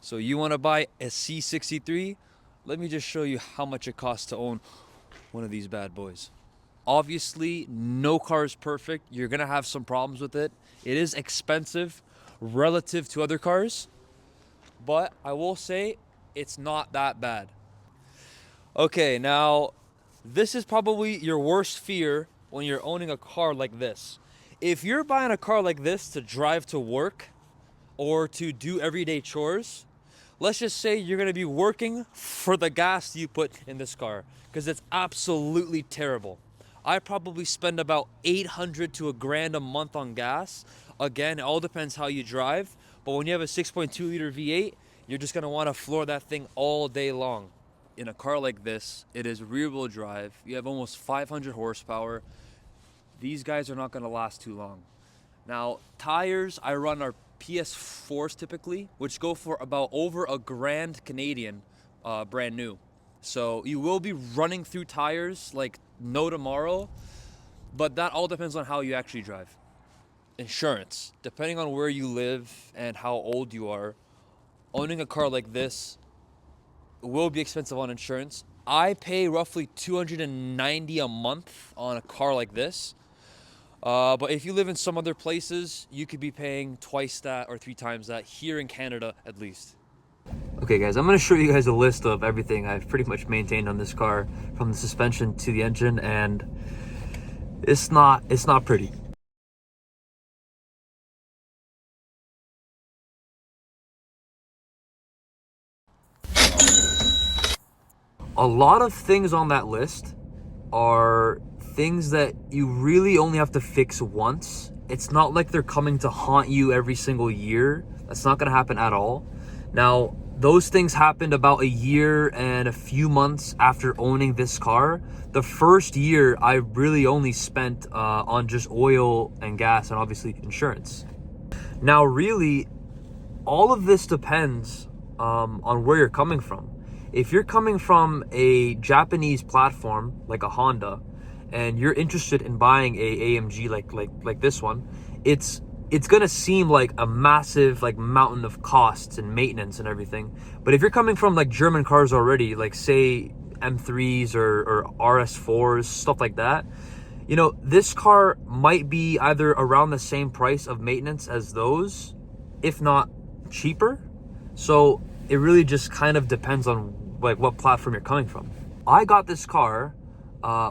So you want to buy a C63? Let me just show you how much it costs to own one of these bad boys. Obviously, no car is perfect. You're gonna have some problems with it. It is expensive relative to other cars, but I will say it's not that bad. Okay, now this is probably your worst fear when you're owning a car like this. If you're buying a car like this to drive to work or to do everyday chores, let's just say you're gonna be working for the gas you put in this car, because it's absolutely terrible. I probably spend about 800 to a grand a month on gas. Again, it all depends how you drive, but when you have a 6.2 liter V8, you're just gonna wanna floor that thing all day long. In a car like this, it is rear wheel drive. You have almost 500 horsepower. These guys are not gonna last too long. Now, tires I run are PS4s typically, which go for about over a grand Canadian, brand new. So you will be running through tires like no tomorrow, but that all depends on how you actually drive. Insurance, depending on where you live and how old you are, owning a car like this will be expensive on insurance. I pay roughly 290 a month on a car like this. But if you live in some other places, you could be paying twice that or three times that here in Canada, at least. Okay guys, I'm gonna show you guys a list of everything I've pretty much maintained on this car, from the suspension to the engine, and it's not pretty. A lot of things on that list are things that you really only have to fix once. It's not like they're coming to haunt you every single year. That's not gonna happen at all. Now, those things happened about a year and a few months after owning this car. The first year, I really only spent on just oil and gas and obviously insurance. Now, really, all of this depends on where you're coming from. If you're coming from a Japanese platform like a Honda, and you're interested in buying a AMG like this one, it's gonna seem like a massive like mountain of costs and maintenance and everything. But if you're coming from like German cars already, like say M3s or RS4s, stuff like that, you know, this car might be either around the same price of maintenance as those, if not cheaper. So it really just kind of depends on like what platform you're coming from. I got this car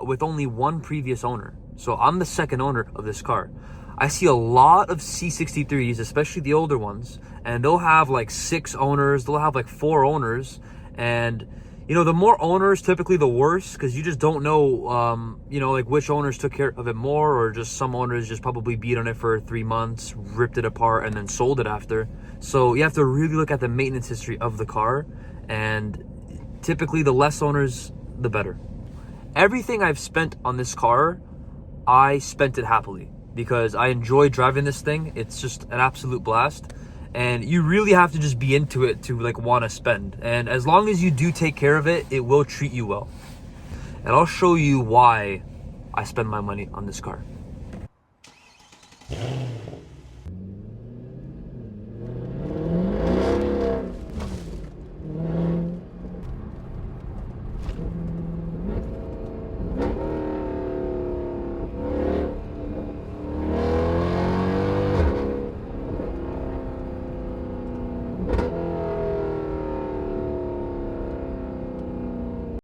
with only one previous owner, so I'm the second owner of this car. I see a lot of C63s, especially the older ones, and they'll have like 6 owners, they'll have like 4 owners, and you know, the more owners, typically the worse, because you just don't know, you know, like which owners took care of it more, or just some owners just probably beat on it for 3 months, ripped it apart, and then sold it after. So you have to really look at the maintenance history of the car, and typically the less owners, the better. Everything I've spent on this car, I spent it happily because I enjoy driving this thing. It's just an absolute blast. And you really have to just be into it to like want to spend. And as long as you do take care of it, it will treat you well. And I'll show you why I spend my money on this car.